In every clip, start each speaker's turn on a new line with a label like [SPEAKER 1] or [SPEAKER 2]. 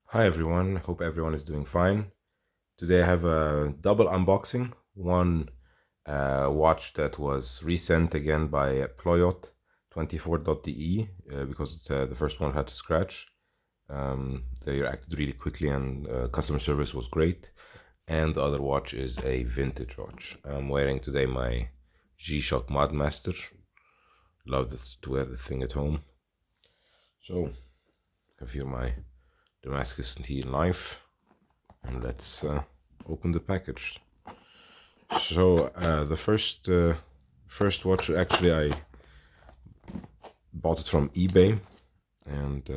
[SPEAKER 1] Hi everyone, hope everyone is doing fine. Today I have a double unboxing. One watch that was resent again by Poljot24.de because the first one had a scratch. They reacted really quickly and customer service was great. And the other watch is a vintage watch. I'm wearing today my G-Shock Modmaster. Love to wear the thing at home. So, I feel my Damascus tea knife. And let's open the package. So the first watch, actually I bought it from eBay, and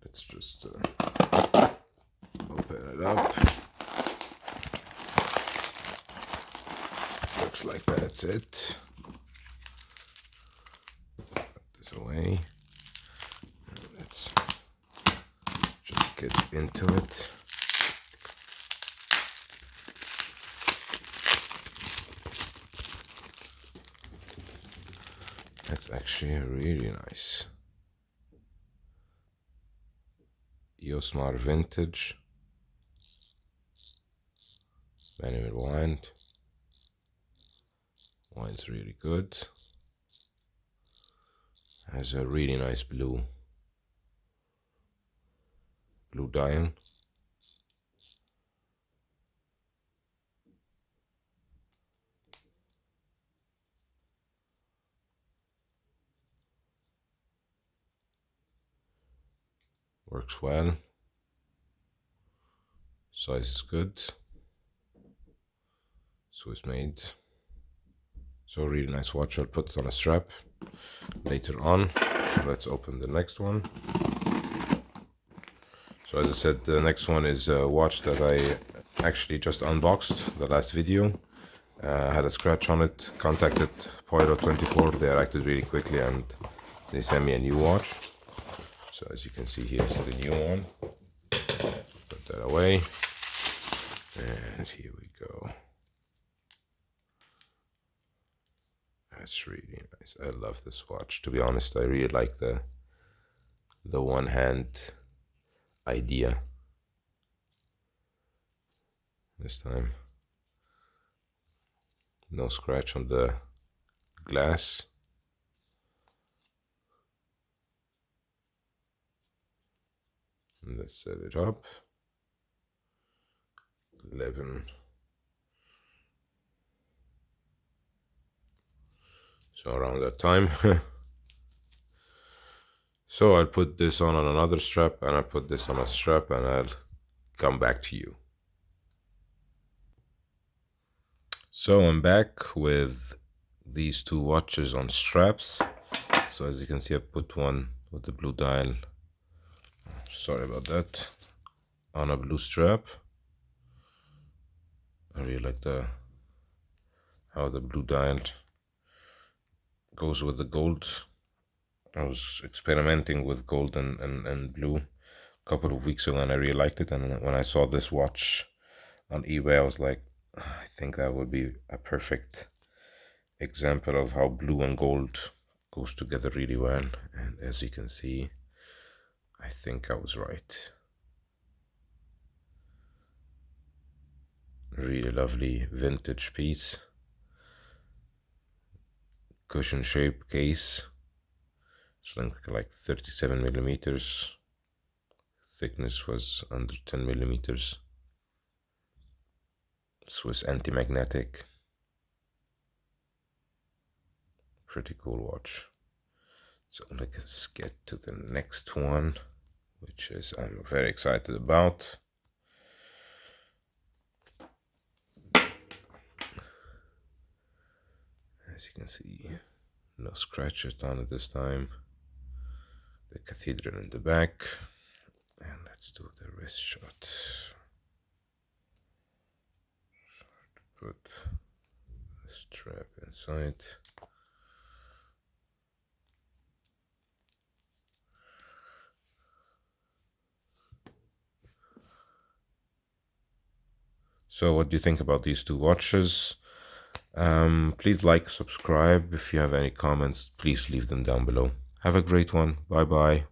[SPEAKER 1] let's just open it up. Looks like that's it. Put this away. Let's just get into it. That's actually really nice. Josmar vintage. Manual wind. Wind's really good. Has a really nice blue dial. Works well. Size is good. Swiss made. So really nice watch. I'll put it on a strap later on. So let's open the next one. So as I said, the next one is a watch that I actually just unboxed the last video. Had a scratch on it. Contacted Poljot24. They acted really quickly and they sent me a new watch. So as you can see, here's the new one. Put that away. And here we go. That's really nice. I love this watch. To be honest, I really like the one hand idea this time. No scratch on the glass. And let's set it up. 11. So around that time. So I'll put this on another strap, and I'll put this on a strap, and I'll come back to you. So I'm back with these two watches on straps. So as you can see, I put one with the blue dial, sorry about that, on a blue strap. I really like how the blue dial goes with the gold. I was experimenting with gold and blue a couple of weeks ago, and I really liked it. And when I saw this watch on eBay, I was like, I think that would be a perfect example of how blue and gold goes together really well. And as you can see, I think I was right. Really lovely vintage piece. Cushion shape case. It's like 37 millimeters. Thickness was under 10 millimeters. Swiss antimagnetic. Pretty cool watch. So let's get to the next one, which is I'm very excited about. As you can see, no scratches on it this time. The cathedral in the back. And let's do the wrist shot. Put the strap inside. So what do you think about these two watches? Please like, subscribe. If you have any comments, please leave them down below. Have a great one. Bye bye.